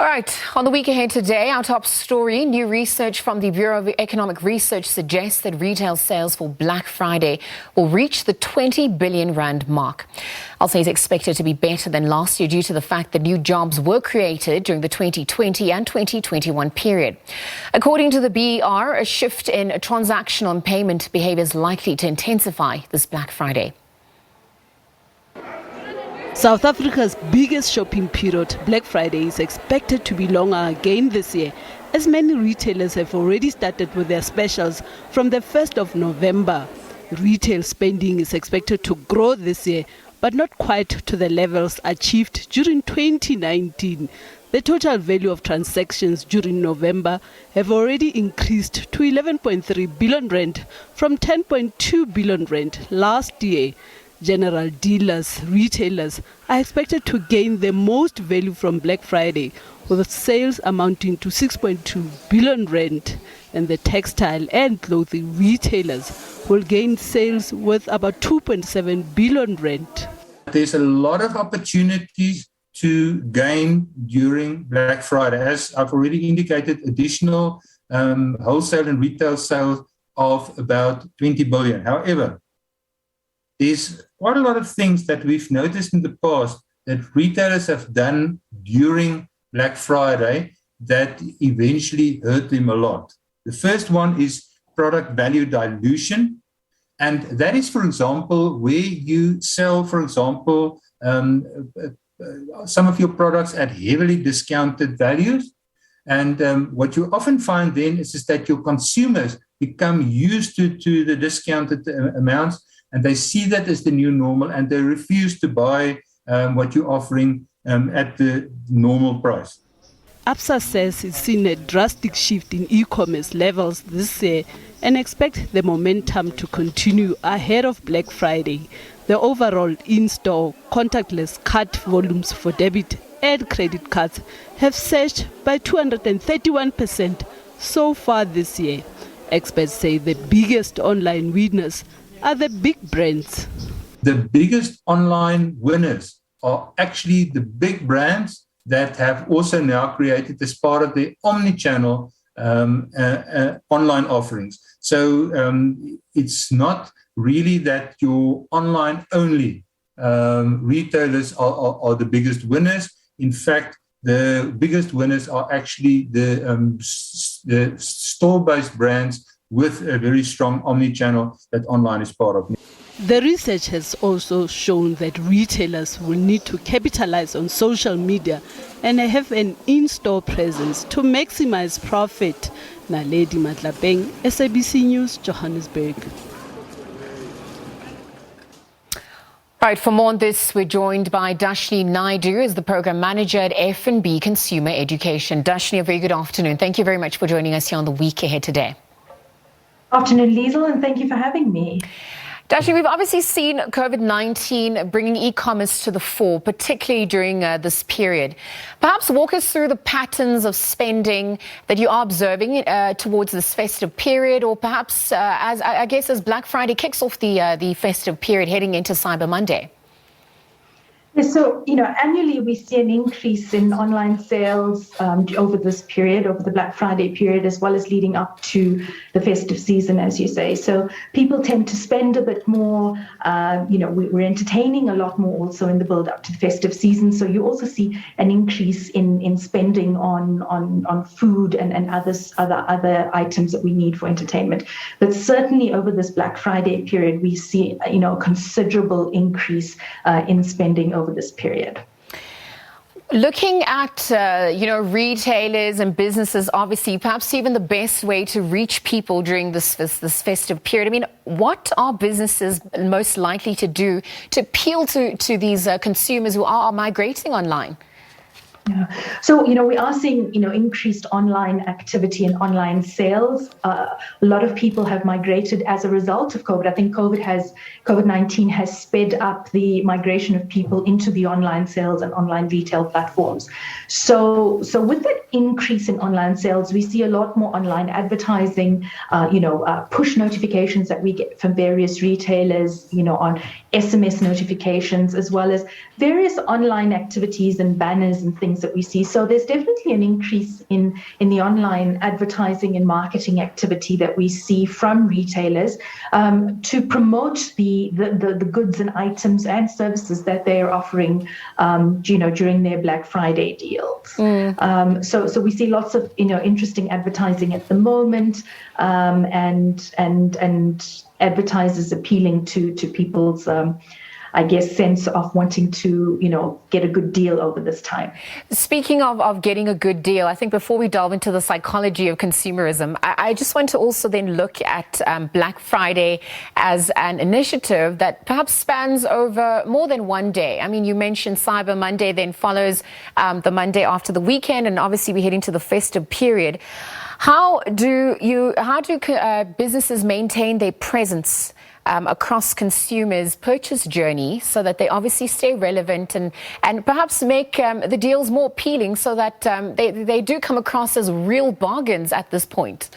All right, on the week ahead today, our top story, new research from the Bureau of Economic Research suggests that retail sales for Black Friday will reach the 20 billion rand mark. Also, is expected to be better than last year due to the fact that new jobs were created during the 2020 and 2021 period. According to the BER, a shift in transactional and payment behavior is likely to intensify this Black Friday. South Africa's biggest shopping period, Black Friday, is expected to be longer again this year, as many retailers have already started with their specials from the 1st of November. Retail spending is expected to grow this year, but not quite to the levels achieved during 2019. The total value of transactions during November have already increased to 11.3 billion rand from 10.2 billion rand last year. General dealers, retailers are expected to gain the most value from Black Friday, with sales amounting to 6.2 billion rand. And the textile and clothing retailers will gain sales worth about 2.7 billion rand. There's a lot of opportunities to gain during Black Friday. As I've already indicated, additional wholesale and retail sales of about 20 billion. However, there's quite a lot of things that we've noticed in the past that retailers have done during Black Friday that eventually hurt them a lot. The first one is product value dilution. And that is, for example, where you sell, for example, some of your products at heavily discounted values. And what you often find then is that your consumers become used to the discounted amounts, and they see that as the new normal, and they refuse to buy what you're offering at the normal price. ABSA says it's seen a drastic shift in e-commerce levels this year and expect the momentum to continue ahead of Black Friday. The overall in-store contactless card volumes for debit and credit cards have surged by 231% so far this year. Experts say the biggest online winners are the big brands. The biggest online winners are actually the big brands that have also now created as part of their omni-channel online offerings. So it's not really that your online only retailers are the biggest winners. In fact, the biggest winners are actually the store-based brands with a very strong omni-channel that online is part of. The research has also shown that retailers will need to capitalize on social media and have an in-store presence to maximize profit. Naledi Matlapeng, SABC News, Johannesburg. All right, for more on this, we're joined by Dashni Naidu, as the program manager at F&B Consumer Education. Dashni, a very good afternoon. Thank you very much for joining us here on the Week Ahead today. Afternoon, Liezle, and thank you for having me. Dashni, we've obviously seen COVID-19 bringing e-commerce to the fore, particularly during this period. Perhaps walk us through the patterns of spending that you are observing towards this festive period, or perhaps as Black Friday kicks off the festive period heading into Cyber Monday. Yes, so, annually we see an increase in online sales over this period, over the Black Friday period, as well as leading up to the festive season, as you say. So people tend to spend a bit more. We're entertaining a lot more also in the build up to the festive season. So you also see an increase in spending on food and other items that we need for entertainment. But certainly over this Black Friday period, we see a considerable increase in spending over this period. Looking at, retailers and businesses, obviously, perhaps even the best way to reach people during this festive period. I mean, what are businesses most likely to do to appeal to these consumers who are migrating online? Yeah. So, we are seeing, increased online activity and online sales. A lot of people have migrated as a result of COVID. I think COVID-19 has sped up the migration of people into the online sales and online retail platforms. So with that increase in online sales, we see a lot more online advertising, push notifications that we get from various retailers, on SMS notifications, as well as various online activities and banners and things that we see. So there's definitely an increase in the online advertising and marketing activity that we see from retailers to promote the goods and items and services that they are offering, during their Black Friday deals. So we see lots of interesting advertising at the moment, and advertisers appealing to people's sense of wanting to, get a good deal over this time. Speaking of getting a good deal, I think before we delve into the psychology of consumerism, I just want to also then look at Black Friday as an initiative that perhaps spans over more than one day. I mean, you mentioned Cyber Monday, then follows the Monday after the weekend, and obviously we're heading to the festive period. How do businesses maintain their presence across consumers' purchase journey so that they obviously stay relevant and perhaps make the deals more appealing so that they do come across as real bargains at this point?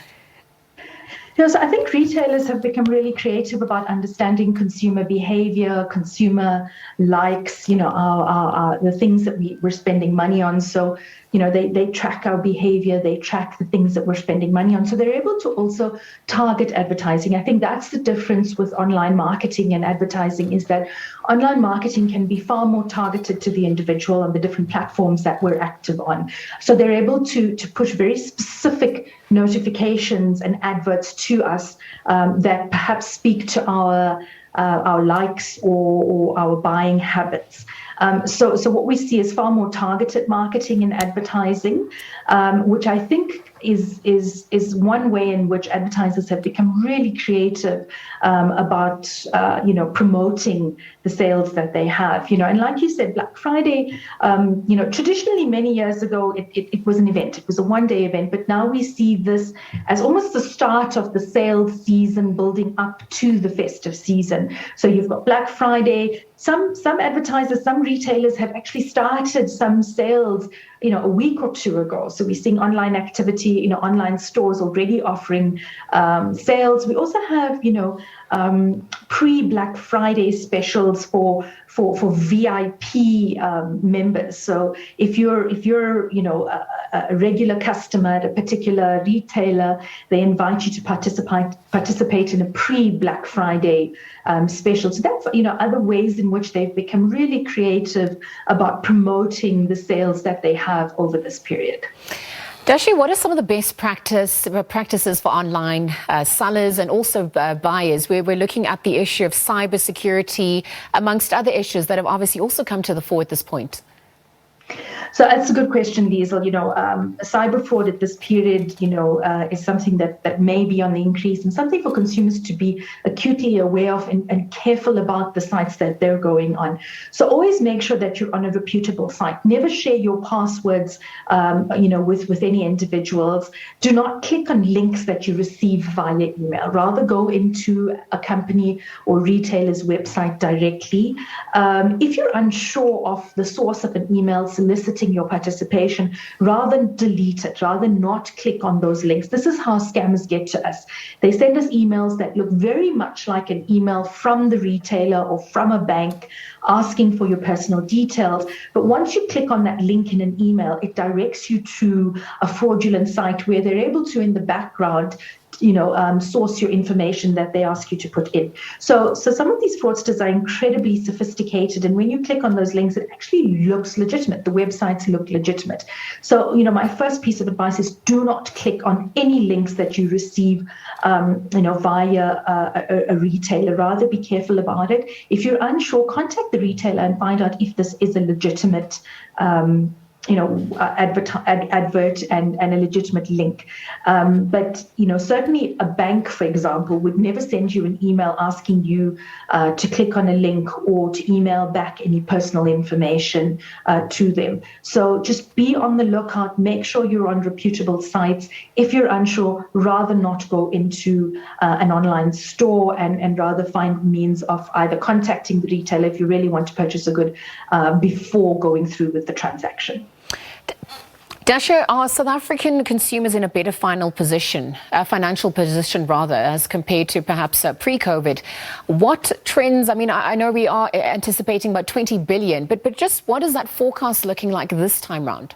So I think retailers have become really creative about understanding consumer behavior, consumer likes, the things that we're spending money on. So, they track our behavior, they track the things that we're spending money on. So they're able to also target advertising. I think that's the difference with online marketing and advertising, is that online marketing can be far more targeted to the individual on the different platforms that we're active on. So they're able to push very specific notifications and adverts to us that perhaps speak to our likes or our buying habits. So what we see is far more targeted marketing and advertising, which I think is one way in which advertisers have become really creative about promoting the sales that they have. And like you said, Black Friday, traditionally many years ago it was an event. It was a one-day event, but now we see this as almost the start of the sales season building up to the festive season. So you've got Black Friday. Some advertisers, some retailers have actually started some sales, a week or two ago. So we're seeing online activity, online stores already offering sales. We also have, pre-Black Friday specials for VIP members. So if you're a regular customer at a particular retailer, they invite you to participate in a pre-Black Friday special. So that's other ways in which they've become really creative about promoting the sales that they have over this period. Dashi, what are some of the best practices for online sellers and also buyers, where we're looking at the issue of cybersecurity, amongst other issues that have obviously also come to the fore at this point? So that's a good question, Liezle. Cyber fraud at this period, is something that may be on the increase, and something for consumers to be acutely aware of and careful about the sites that they're going on. So always make sure that you're on a reputable site. Never share your passwords, with any individuals. Do not click on links that you receive via email. Rather go into a company or retailer's website directly. If you're unsure of the source of an email soliciting your participation, rather delete it, rather not click on those links. This is how scammers get to us. They send us emails that look very much like an email from the retailer or from a bank asking for your personal details. But once you click on that link in an email, it directs you to a fraudulent site where they're able to, in the background, source your information that they ask you to put in. So some of these fraudsters are incredibly sophisticated, and when you click on those links, it actually looks legitimate. The websites look legitimate. So, my first piece of advice is do not click on any links that you receive, via a retailer. Rather be careful about it. If you're unsure, contact the retailer and find out if this is a legitimate advert and a legitimate link. But certainly a bank, for example, would never send you an email asking you to click on a link or to email back any personal information to them. So just be on the lookout. Make sure you're on reputable sites. If you're unsure, rather not go into an online store and rather find means of either contacting the retailer if you really want to purchase a good before going through with the transaction. Dasha, are South African consumers in a better financial position as compared to perhaps pre-COVID? What trends, I know we are anticipating about 20 billion, but just what is that forecast looking like this time round?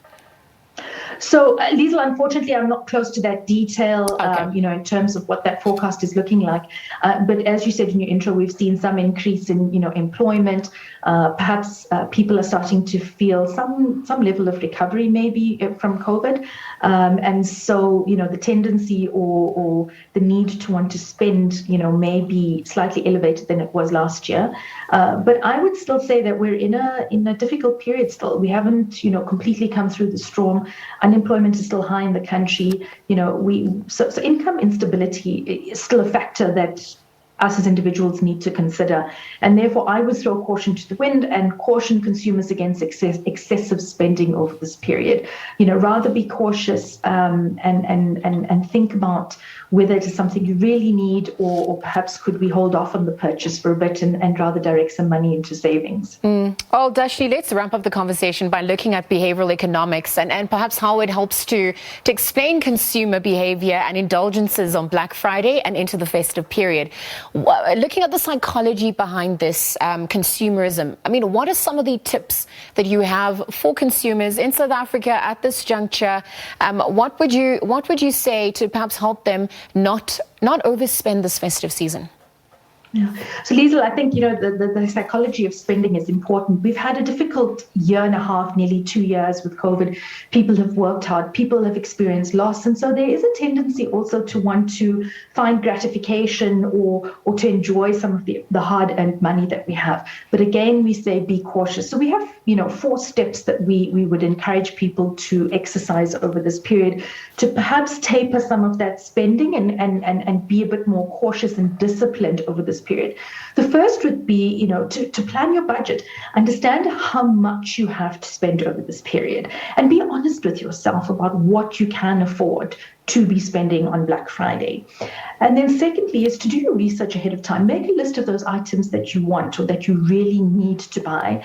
So, Liezle, unfortunately, I'm not close to that detail, Okay. in terms of what that forecast is looking like. But as you said in your intro, we've seen some increase in, employment. Perhaps people are starting to feel some level of recovery, maybe from COVID. And so, the tendency or the need to want to spend, may be slightly elevated than it was last year. But I would still say that we're in a difficult period still. We haven't, completely come through the storm. Unemployment is still high in the country. So income instability is still a factor that us as individuals need to consider. And therefore, I would throw caution to the wind and caution consumers against excessive spending over this period. Rather be cautious and think about whether it is something you really need or perhaps could we hold off on the purchase for a bit and rather direct some money into savings. Well, Dashi, let's wrap up the conversation by looking at behavioral economics and perhaps how it helps to explain consumer behavior and indulgences on Black Friday and into the festive period. Looking at the psychology behind this consumerism, what are some of the tips that you have for consumers in South Africa at this juncture? What would you say to perhaps help them not overspend this festive season? Yeah. So, Liezle, I think, the psychology of spending is important. We've had a difficult year and a half, nearly 2 years with COVID. People have worked hard. People have experienced loss. And so there is a tendency also to want to find gratification or to enjoy some of the hard-earned money that we have. But again, we say be cautious. So we have, 4 steps that we would encourage people to exercise over this period to perhaps taper some of that spending and be a bit more cautious and disciplined over this period. The first would be, to plan your budget, understand how much you have to spend over this period, and be honest with yourself about what you can afford to be spending on Black Friday. And then secondly is to do your research ahead of time. Make a list of those items that you want or that you really need to buy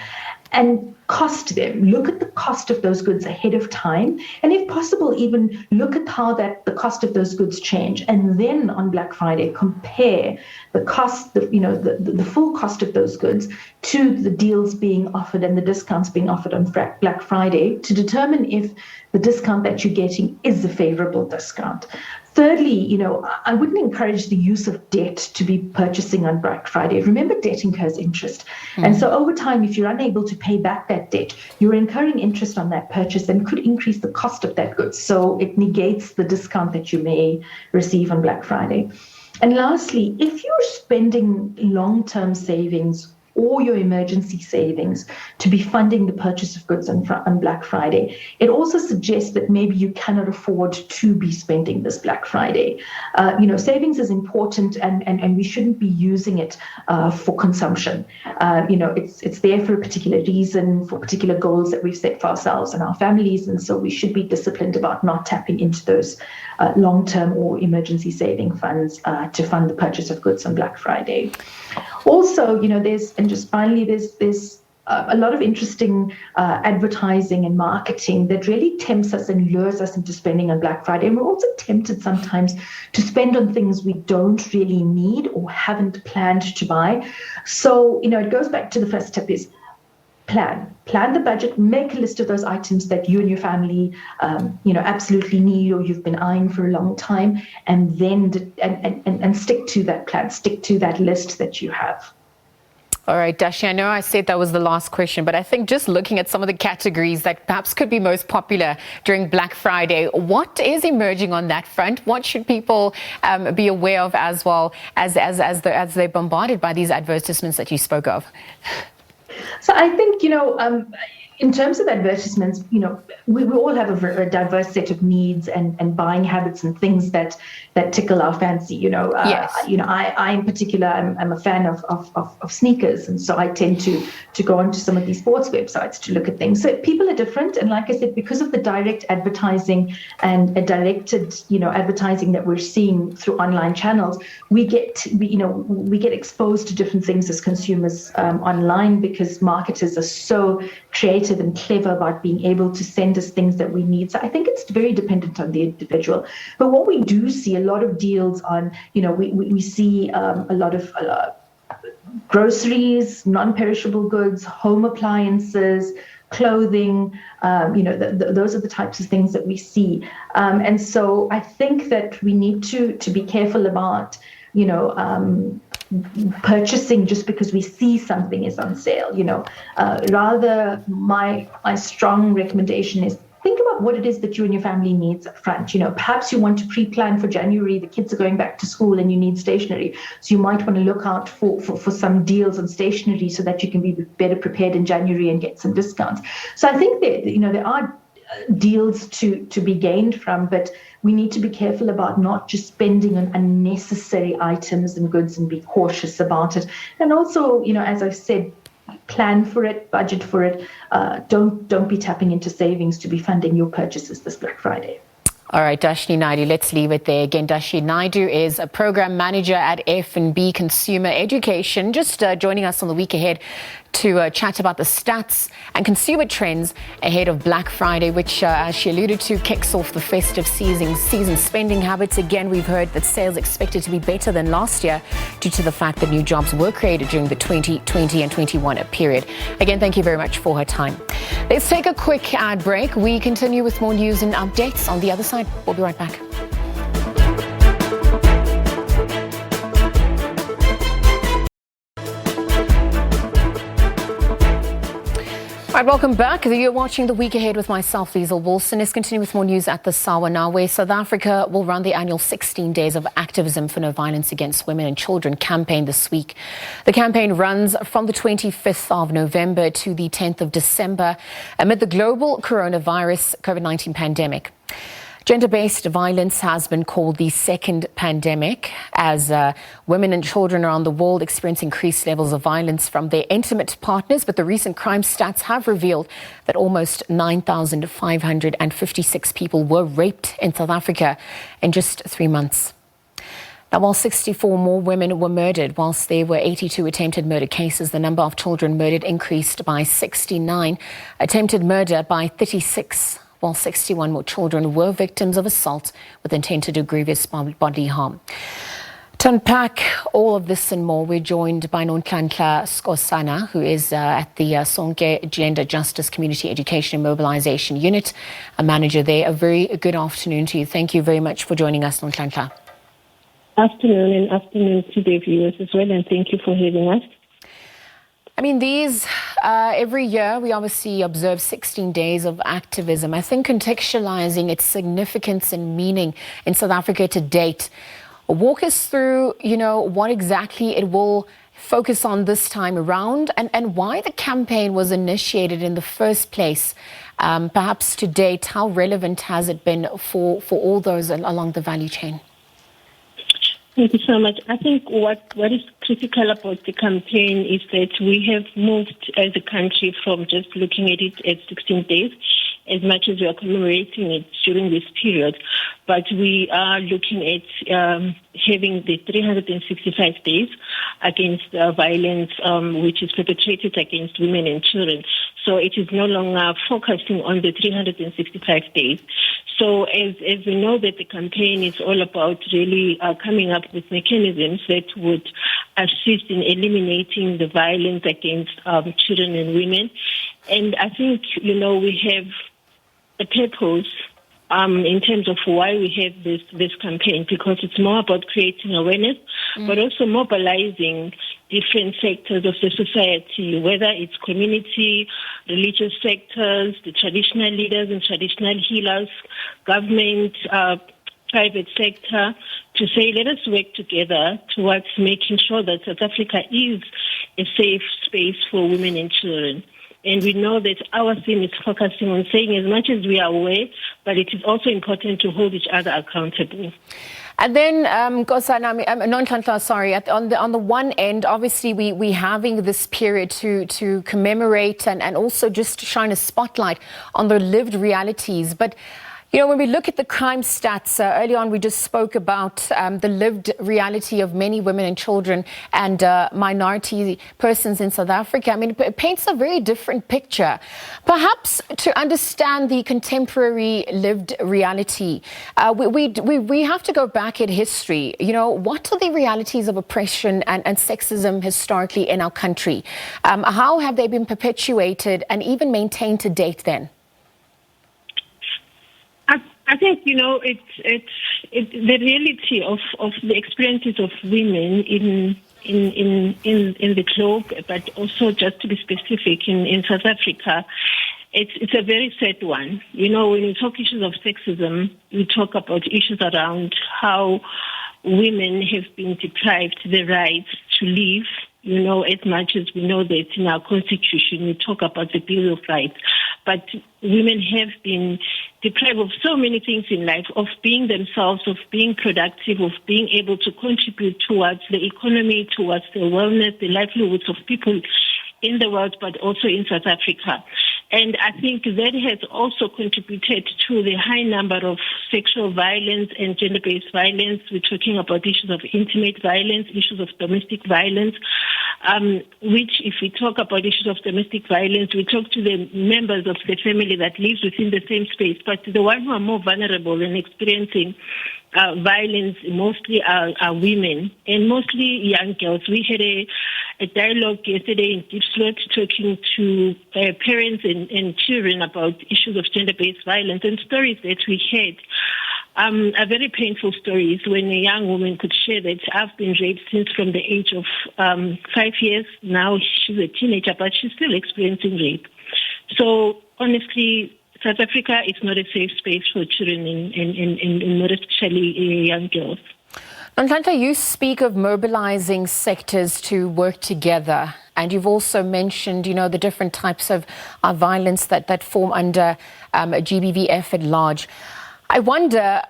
and cost them. Look at the cost of those goods ahead of time. And if possible, even look at how the cost of those goods change. And then on Black Friday, compare the cost, the full cost of those goods to the deals being offered and the discounts being offered on Black Friday to determine if the discount that you're getting is a favorable discount. Thirdly, I wouldn't encourage the use of debt to be purchasing on Black Friday. Remember, debt incurs interest. And so over time, if you're unable to pay back that debt, you're incurring interest on that purchase and could increase the cost of that good. So it negates the discount that you may receive on Black Friday. And lastly, if you're spending long-term savings or your emergency savings to be funding the purchase of goods on Black Friday, it also suggests that maybe you cannot afford to be spending this Black Friday. Savings is important and we shouldn't be using it for consumption. It's there for a particular reason, for particular goals that we've set for ourselves and our families. And so we should be disciplined about not tapping into those long-term or emergency saving funds to fund the purchase of goods on Black Friday. Also, there's a lot of interesting advertising and marketing that really tempts us and lures us into spending on Black Friday. And we're also tempted sometimes to spend on things we don't really need or haven't planned to buy. So, it goes back to the first step is plan the budget, make a list of those items that you and your family, absolutely need or you've been eyeing for a long time, and then and stick to that plan, stick to that list that you have. All right, Dashi, I know I said that was the last question, but I think just looking at some of the categories that perhaps could be most popular during Black Friday, what is emerging on that front? What should people be aware of as well as they're bombarded by these advertisements that you spoke of? So I think, in terms of advertisements, we all have a diverse set of needs and buying habits and things that tickle our fancy. Yes. I in particular, I'm a fan of sneakers, and so I tend to go onto some of these sports websites to look at things. So people are different, and like I said, because of the direct advertising and a directed, advertising that we're seeing through online channels, we get exposed to different things as consumers online because marketers are so creative creative and clever about being able to send us things that we need. So I think it's very dependent on the individual. But what we do see a lot of deals on, we see a lot of groceries, non-perishable goods, home appliances, clothing, those are the types of things that we see. And so I think that we need to be careful about, purchasing just because we see something is on sale. Rather, my strong recommendation is think about what it is that you and your family needs up front. Perhaps you want to pre-plan for January. The kids are going back to school and you need stationery. So you might want to look out for some deals on stationery so that you can be better prepared in January and get some discounts. So I think that, there are deals to be gained from, but we need to be careful about not just spending on unnecessary items and goods and be cautious about it. And also, as I've said, plan for it, budget for it. Don't be tapping into savings to be funding your purchases this Black Friday. All right, Dashni Naidu, let's leave it there. Again, Dashni Naidu is a program manager at F&B Consumer Education, just joining us on the week ahead to chat about the stats and consumer trends ahead of Black Friday, which, as she alluded to, kicks off the festive season spending habits. Again, we've heard that sales expected to be better than last year due to the fact that new jobs were created during the 2020 and 21 period. Again, thank you very much for her time. Let's take a quick ad break. We continue with more news and updates on the other side. We'll be right back. All right, welcome back. You're watching The Week Ahead with myself, Liezle Wilson. Let's continue with more news at the Sawa now, where South Africa will run the annual 16 Days of Activism for No Violence Against Women and Children campaign this week. The campaign runs from the 25th of November to the 10th of December amid the global coronavirus COVID-19 pandemic. Gender-based violence has been called the second pandemic as women and children around the world experience increased levels of violence from their intimate partners. But the recent crime stats have revealed that almost 9,556 people were raped in South Africa in just 3 months. Now, while 64 more women were murdered, whilst there were 82 attempted murder cases, the number of children murdered increased by 69, attempted murder by 36. While 61 more children were victims of assault with intent to do grievous bodily harm. To unpack all of this and more, we're joined by Nonhlanhla Skosana, who is at the Sonke Gender Justice Community Education and Mobilization Unit, a manager there. A very good afternoon to you. Thank you very much for joining us, Nonhlanhla. Afternoon, and afternoon to the viewers as well, and thank you for having us. I mean, every year we obviously observe 16 days of activism. I think contextualizing its significance and meaning in South Africa to date. Walk us through, what exactly it will focus on this time around and why the campaign was initiated in the first place. Perhaps to date, how relevant has it been for all those along the value chain? Thank you so much. I think what is critical about the campaign is that we have moved as a country from just looking at it as 16 days, as much as we are commemorating it during this period. But we are looking at having the 365 days against violence which is perpetrated against women and children. So it is no longer focusing on the 365 days. So as we know that the campaign is all about really coming up with mechanisms that would assist in eliminating the violence against children and women. And I think, we have a purpose in terms of why we have this campaign, because it's more about creating awareness, but also mobilizing different sectors of the society, whether it's community, religious sectors, the traditional leaders and traditional healers, government, private sector, to say, let us work together towards making sure that South Africa is a safe space for women and children. And we know that our theme is focusing on saying as much as we are aware, but it is also important to hold each other accountable. And then, Nonhlanhla, sorry, on the one end, obviously we having this period to commemorate and also just to shine a spotlight on the lived realities. But You know, when we look at the crime stats, early on we just spoke about the lived reality of many women and children and minority persons in South Africa. I mean, it paints a very different picture. Perhaps to understand the contemporary lived reality, we have to go back in history. You know, what are the realities of oppression and sexism historically in our country? How have they been perpetuated and even maintained to date then? I think, you know, it's the reality of the experiences of women in the globe, but also, just to be specific, in South Africa, it's a very sad one. You know, when you talk issues of sexism, we talk about issues around how women have been deprived the right to live. You know, as much as we know that in our constitution, we talk about the Bill of Rights, but women have been deprived of so many things in life, of being themselves, of being productive, of being able to contribute towards the economy, towards the wellness, the livelihoods of people in the world, but also in South Africa. And I think that has also contributed to the high number of sexual violence and gender-based violence. We're talking about issues of intimate violence, issues of domestic violence, which, if we talk about issues of domestic violence, we talk to the members of the family that lives within the same space. But the ones who are more vulnerable and experiencing violence mostly are women, and mostly young girls. We had a dialogue yesterday in Deep Slot talking to parents and children about issues of gender-based violence, and stories that we had are very painful stories when a young woman could share that I've been raped since from the age of 5 years. Now she's a teenager, but she's still experiencing rape. So honestly, South Africa is not a safe space for children and not especially young girls. Nhlanhla, you speak of mobilizing sectors to work together, and you've also mentioned, you know, the different types of violence that form under GBVF at large. I wonder,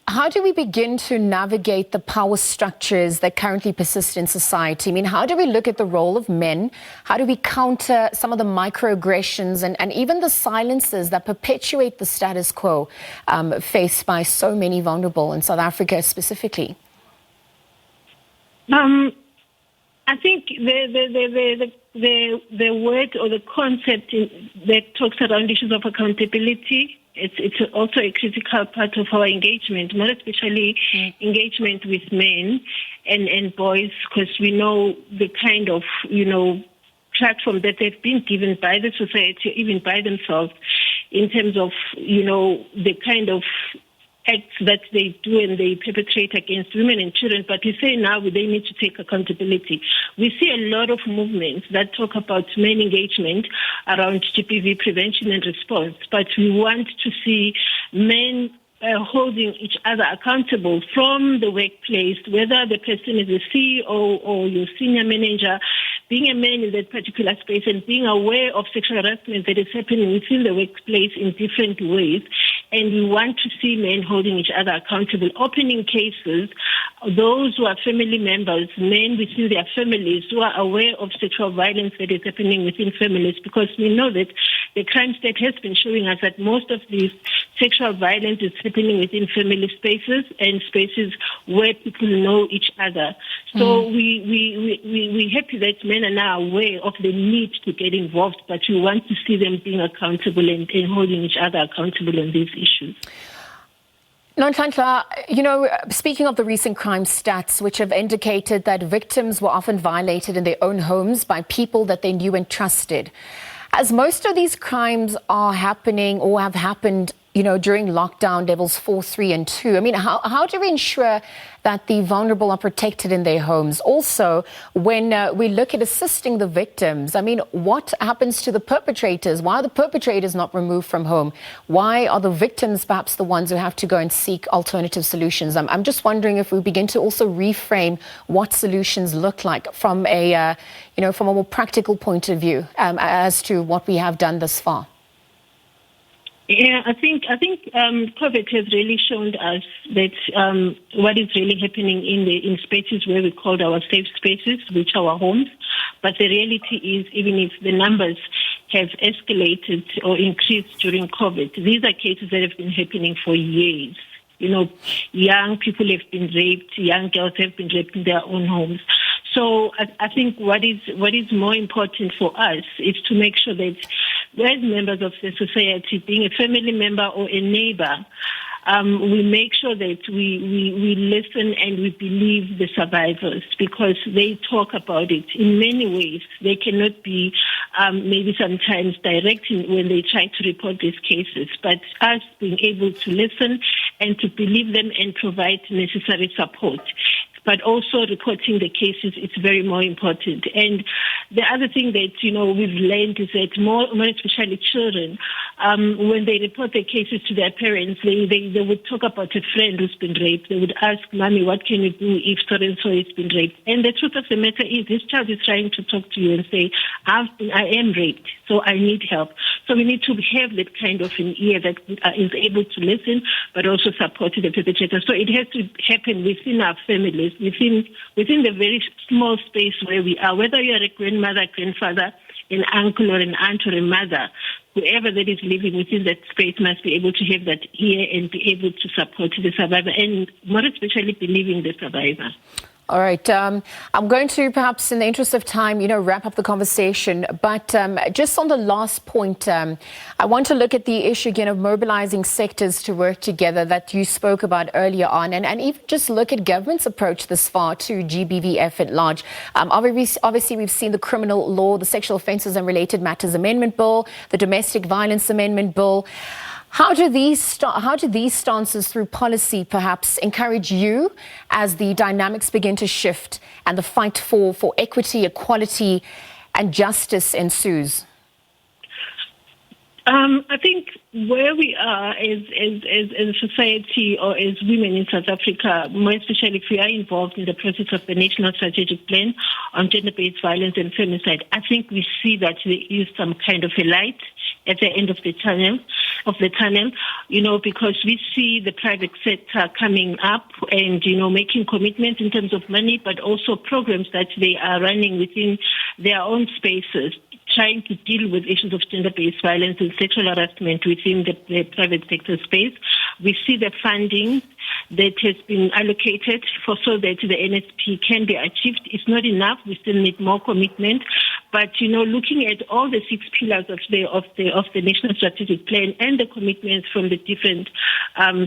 how do we begin to navigate the power structures that currently persist in society? I mean, how do we look at the role of men? How do we counter some of the microaggressions and even the silences that perpetuate the status quo faced by so many vulnerable in South Africa specifically? I think the word or the concept that talks around issues of accountability, it's also a critical part of our engagement, more especially engagement with men and boys, because we know the kind of, you know, platform that they've been given by the society, even by themselves, in terms of, you know, the kind of acts that they do and they perpetrate against women and children. But we say now they need to take accountability. We see a lot of movements that talk about men engagement around GBV prevention and response, but we want to see men holding each other accountable from the workplace, whether the person is a CEO or your senior manager, being a man in that particular space and being aware of sexual harassment that is happening within the workplace in different ways. And we want to see men holding each other accountable, opening cases, those who are family members, men within their families who are aware of sexual violence that is happening within families, because we know that the crime state has been showing us that most of these sexual violence is happening within family spaces and spaces where people know each other. So we're happy that men are now aware of the need to get involved, but we want to see them being accountable and holding each other accountable on these issues. Nhlanhla, you know, speaking of the recent crime stats, which have indicated that victims were often violated in their own homes by people that they knew and trusted, as most of these crimes are happening or have happened, you know, during lockdown levels 4, 3, and 2. I mean, how do we ensure that the vulnerable are protected in their homes? Also, when we look at assisting the victims, I mean, what happens to the perpetrators? Why are the perpetrators not removed from home? Why are the victims perhaps the ones who have to go and seek alternative solutions? I'm just wondering if we begin to also reframe what solutions look like from a, you know, from a more practical point of view as to what we have done thus far. Yeah, I think COVID has really shown us that what is really happening in spaces where we called our safe spaces, which are our homes. But the reality is, even if the numbers have escalated or increased during COVID. These are cases that have been happening for years. Young people have been raped, young girls have been raped in their own homes. So I think what is more important for us is to make sure that as members of the society, being a family member or a neighbor, we make sure that we listen and we believe the survivors, because they talk about it in many ways. They cannot be maybe sometimes direct when they try to report these cases, but us being able to listen and to believe them and provide necessary support. But also reporting the cases is very more important. And the other thing that, we've learned is that more especially children, when they report their cases to their parents, they would talk about a friend who's been raped. They would ask, Mommy, what can you do if so-and-so has been raped? And the truth of the matter is this child is trying to talk to you and say, I am raped, so I need help. So we need to have that kind of an ear that is able to listen, but also support the perpetrator. So it has to happen within our families, within the very small space where we are, whether you are a grandmother, grandfather, an uncle or an aunt or a mother, whoever that is living within that space must be able to have that ear and be able to support the survivor, and more especially believing the survivor. All right. I'm going to perhaps, in the interest of time, wrap up the conversation. But just on the last point, I want to look at the issue again of mobilizing sectors to work together that you spoke about earlier on, and even just look at government's approach this far to GBVF at large. Obviously, we've seen the criminal law, the Sexual Offences and Related Matters Amendment Bill, the Domestic Violence Amendment Bill. How do these stances through policy perhaps encourage you as the dynamics begin to shift and the fight for equity, equality and justice ensues? I think where we are as a society or as women in South Africa, more especially if we are involved in the process of the National Strategic Plan on Gender-Based Violence and Femicide, I think we see that there is some kind of a light at the end of the tunnel, because we see the private sector coming up and, making commitments in terms of money, but also programs that they are running within their own spaces, trying to deal with issues of gender-based violence and sexual harassment within the private sector space. We see the funding that has been allocated so that the NSP can be achieved. It's not enough. We still need more commitment. But, looking at all the 6 pillars of the National Strategic Plan and the commitments from the different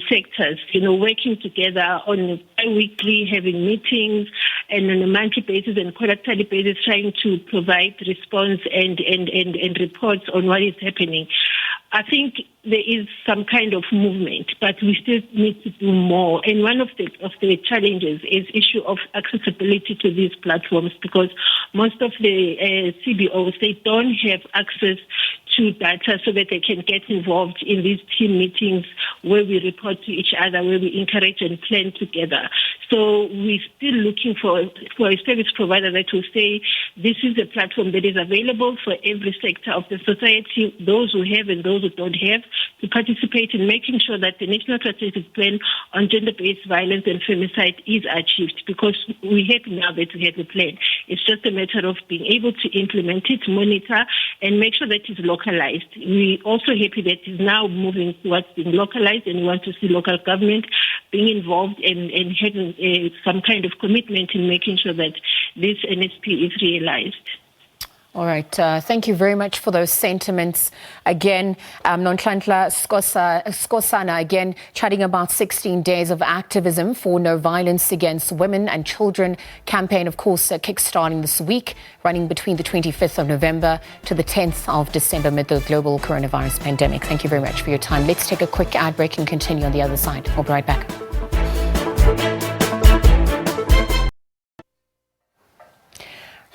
sectors, working together on a bi-weekly, having meetings, and on a monthly basis and quarterly basis, trying to provide response and reports on what is happening. I think there is some kind of movement, but we still need to do more. And one of the challenges is issue of accessibility to these platforms, because most of the CBOs, they don't have access to data so that they can get involved in these team meetings where we report to each other, where we encourage and plan together. So we're still looking for a service provider that will say this is a platform that is available for every sector of the society, those who have and those who don't have, to participate in making sure that the National Strategic Plan on Gender-Based Violence and Femicide is achieved, because we're happy now that we have a plan. It's just a matter of being able to implement it, monitor, and make sure that it's localized. We're also happy that it's now moving towards being localized, and we want to see local government being involved and having some kind of commitment in making sure that this NSP is realized. All right. Thank you very much for those sentiments. Again, Nonhlanhla Skosana, again, chatting about 16 days of activism for no violence against women and children campaign, of course, kickstarting this week, running between the 25th of November to the 10th of December amid the global coronavirus pandemic. Thank you very much for your time. Let's take a quick ad break and continue on the other side. We'll be right back.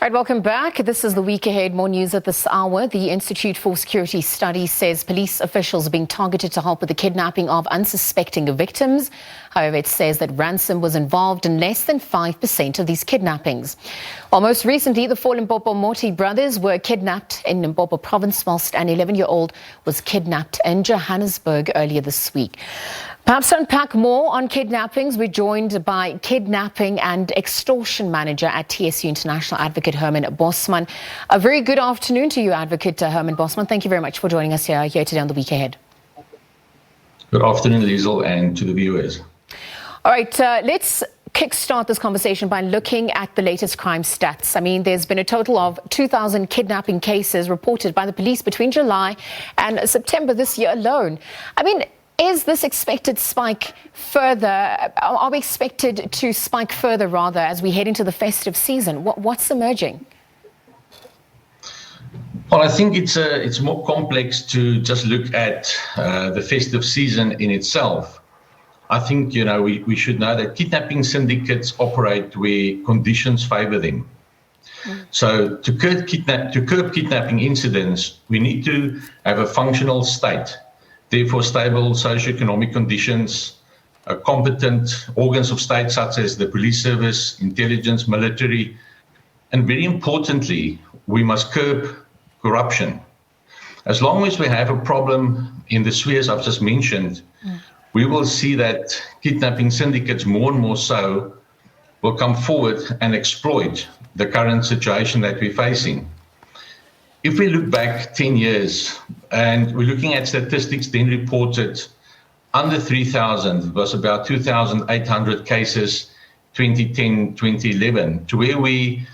All right, welcome back. This is the week ahead. More news at this hour. The Institute for Security Studies says police officials are being targeted to help with the kidnapping of unsuspecting victims. However, it says that ransom was involved in less than 5% of these kidnappings. While most recently, the four Limpopo Moti brothers were kidnapped in Limpopo province, whilst an 11-year-old was kidnapped in Johannesburg earlier this week. Perhaps to unpack more on kidnappings, we're joined by kidnapping and extortion manager at TSU International, Advocate Herman Bosman. A very good afternoon to you, Advocate Herman Bosman. Thank you very much for joining us here today on The Week Ahead. Good afternoon, Liezle, and to the viewers. All right, let's kickstart this conversation by looking at the latest crime stats. I mean, there's been a total of 2,000 kidnapping cases reported by the police between July and September this year alone. I mean, is this expected spike further? Are we expected to spike further, rather, as we head into the festive season? What's emerging? Well, I think it's more complex to just look at the festive season in itself. I think, we should know that kidnapping syndicates operate where conditions favor them. So to curb kidnapping incidents, we need to have a functional state. Therefore, stable socioeconomic conditions, competent organs of state such as the police service, intelligence, military, and very importantly, we must curb corruption. As long as we have a problem in the spheres I've just mentioned, we will see that kidnapping syndicates more and more so will come forward and exploit the current situation that we're facing. If we look back 10 years and we're looking at statistics then reported under 3,000, it was about 2,800 cases 2010, 2011, to where we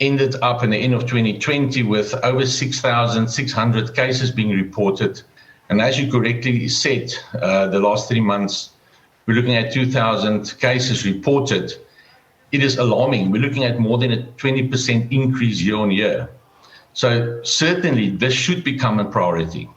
ended up in the end of 2020 with over 6,600 cases being reported. And as you correctly said, the last 3 months, we're looking at 2,000 cases reported. It is alarming. We're looking at more than a 20% increase year on year. So certainly this should become a priority.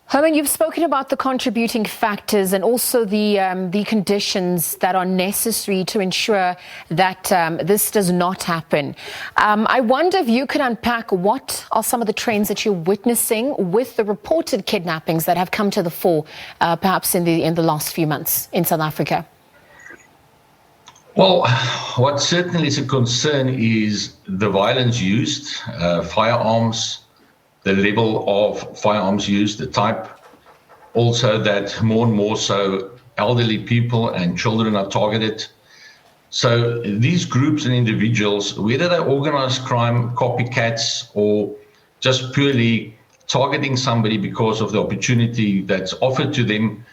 Herman, you've spoken about the contributing factors and also the conditions that are necessary to ensure that this does not happen. I wonder if you could unpack what are some of the trends that you're witnessing with the reported kidnappings that have come to the fore, perhaps in the last few months in South Africa. Well, what certainly is a concern is the violence used, firearms, the level of firearms used, the type. Also that more and more so elderly people and children are targeted. So these groups and individuals, whether they're organized crime, copycats, or just purely targeting somebody because of the opportunity that's offered to them,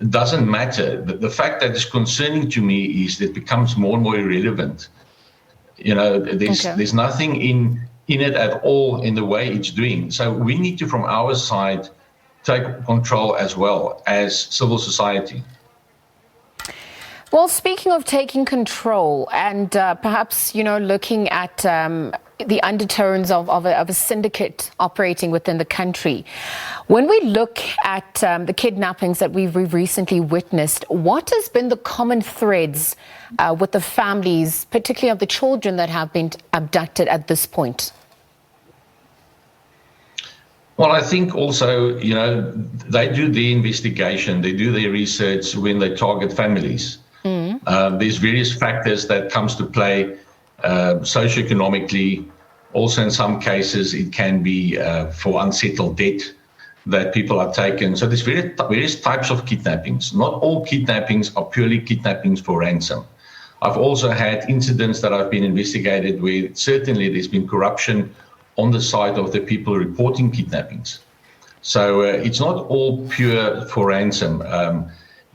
it doesn't matter. The fact that is concerning to me is that it becomes more and more irrelevant. There's nothing in it at all in the way it's doing. So we need to, from our side, take control as well as civil society. Well, speaking of taking control and perhaps, looking at the undertones of a syndicate operating within the country, when we look at the kidnappings that we've recently witnessed, what has been the common threads with the families, particularly of the children that have been abducted at this point? Well, I think also, they do the investigation, they do their research when they target families. There's various factors that comes to play socioeconomically. Also, in some cases, it can be for unsettled debt that people are taken. So there's various types of kidnappings. Not all kidnappings are purely kidnappings for ransom. I've also had incidents that I've been investigated where certainly there's been corruption on the side of the people reporting kidnappings. So it's not all pure for ransom.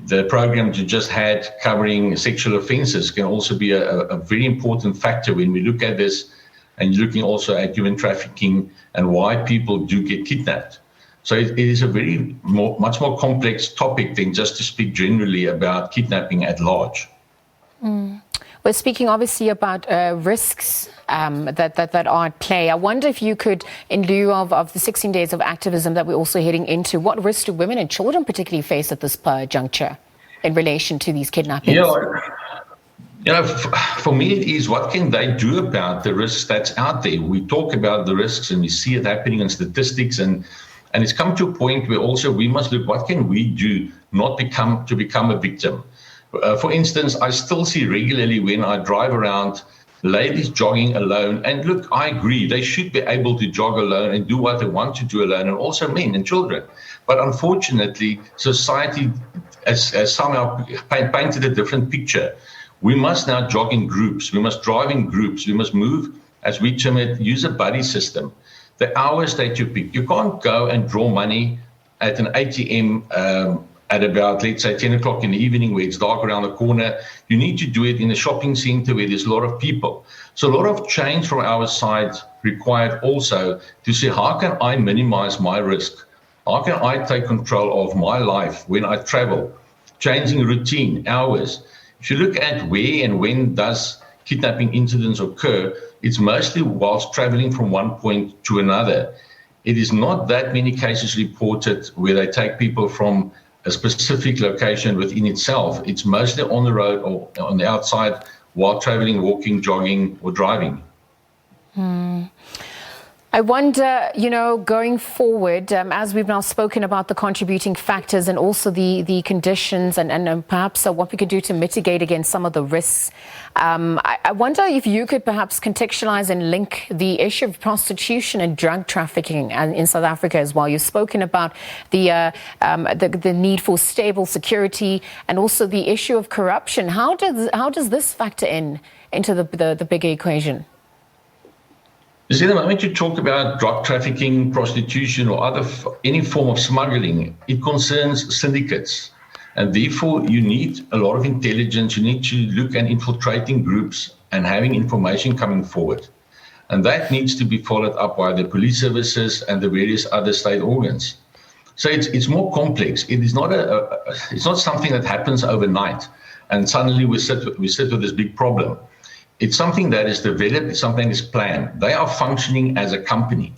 The program you just had covering sexual offences can also be a very important factor when we look at this, and looking also at human trafficking and why people do get kidnapped. So it is a much more complex topic than just to speak generally about kidnapping at large. We're speaking obviously about risks that are at play. I wonder if you could, in lieu of the 16 days of activism that we're also heading into, what risks do women and children particularly face at this juncture in relation to these kidnappings? For me it is, what can they do about the risks that's out there? We talk about the risks and we see it happening in statistics, and it's come to a point where also we must look, what can we do not to become a victim? For instance, I still see regularly when I drive around ladies jogging alone. And look, I agree, they should be able to jog alone and do what they want to do alone, and also men and children. But unfortunately, society has somehow painted a different picture. We must now jog in groups. We must drive in groups. We must move, as we term it, use a buddy system. The hours that you pick, you can't go and draw money at an ATM at about, let's say, 10 o'clock in the evening where it's dark around the corner. You need to do it in a shopping center where there's a lot of people. So a lot of change from our side required also to say, how can I minimize my risk? How can I take control of my life when I travel? Changing routine, hours. If you look at where and when does kidnapping incidents occur, it's mostly whilst traveling from one point to another. It is not that many cases reported where they take people from a specific location within itself. It's mostly on the road or on the outside while traveling, walking, jogging, or driving. I wonder, going forward, as we've now spoken about the contributing factors and also the conditions and perhaps what we could do to mitigate against some of the risks, I wonder if you could perhaps contextualize and link the issue of prostitution and drug trafficking in South Africa as well. You've spoken about the need for stable security and also the issue of corruption. How does this factor into the bigger equation? You see, the moment you talk about drug trafficking, prostitution, or any form of smuggling, it concerns syndicates. And therefore, you need a lot of intelligence. You need to look at infiltrating groups and having information coming forward. And that needs to be followed up by the police services and the various other state organs. So it's more complex. It is not it's not something that happens overnight and suddenly we sit with this big problem. It's something that is developed, it's something that is planned. They are functioning as a company.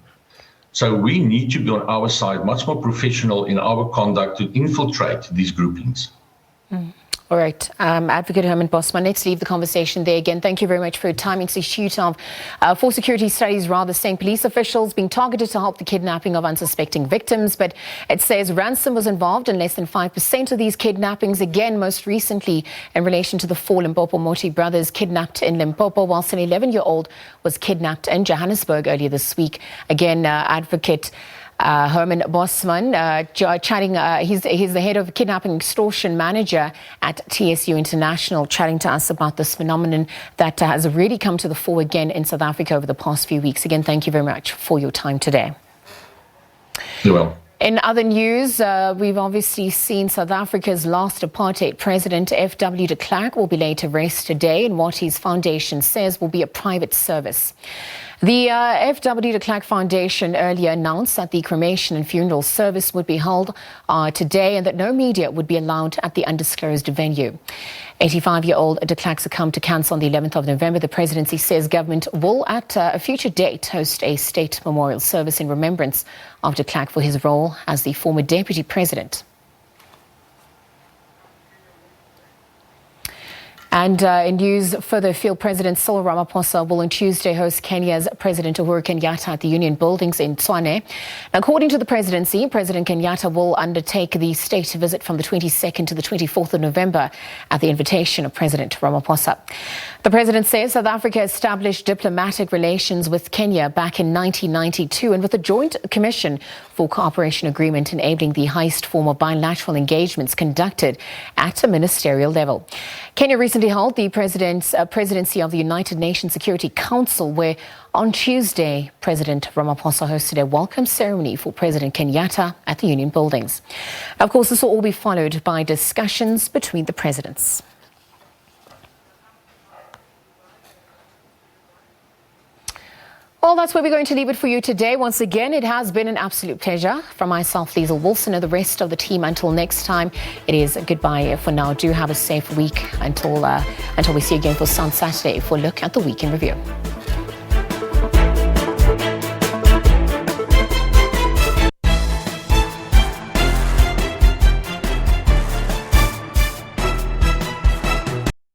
So we need to be on our side much more professional in our conduct to infiltrate these groupings. All right. Advocate Herman Bosman, let's leave the conversation there again. Thank you very much for your time. Institute for Security Studies saying police officials being targeted to help the kidnapping of unsuspecting victims. But it says ransom was involved in less than 5% of these kidnappings. Again, most recently in relation to the 4 Limpopo Moti brothers kidnapped in Limpopo, whilst an 11-year-old was kidnapped in Johannesburg earlier this week. Again, Advocate Herman Bosman chatting, he's the head of kidnapping extortion manager at TSU International, chatting to us about this phenomenon that has really come to the fore again in South Africa over the past few weeks. Again, thank you very much for your time today. You're welcome. In other news, we've obviously seen South Africa's last apartheid president, F.W. de Klerk, will be laid to rest today in what his foundation says will be a private service. The F.W. de Klerk Foundation earlier announced that the cremation and funeral service would be held today and that no media would be allowed at the undisclosed venue. 85-year-old de Klerk succumbed to cancer on the 11th of November. The presidency says government will, at a future date, host a state memorial service in remembrance of de Klerk for his role as the former deputy president. And in news further afield, President Cyril Ramaphosa will on Tuesday host Kenya's President Uhuru Kenyatta at the Union Buildings in Tshwane. According to the presidency, President Kenyatta will undertake the state visit from the 22nd to the 24th of November at the invitation of President Ramaphosa. The president says South Africa established diplomatic relations with Kenya back in 1992 and with a joint commission for cooperation agreement enabling the highest form of bilateral engagements conducted at a ministerial level. Kenya recently held the presidency of the United Nations Security Council, where on Tuesday, President Ramaphosa hosted a welcome ceremony for President Kenyatta at the Union Buildings. Of course, this will all be followed by discussions between the presidents. Well, that's where we're going to leave it for you today. Once again, it has been an absolute pleasure. From myself, Liezle Wilson, and the rest of the team, until next time, it is goodbye for now. Do have a safe week until we see you again for Sun Saturday for a look at the week in review.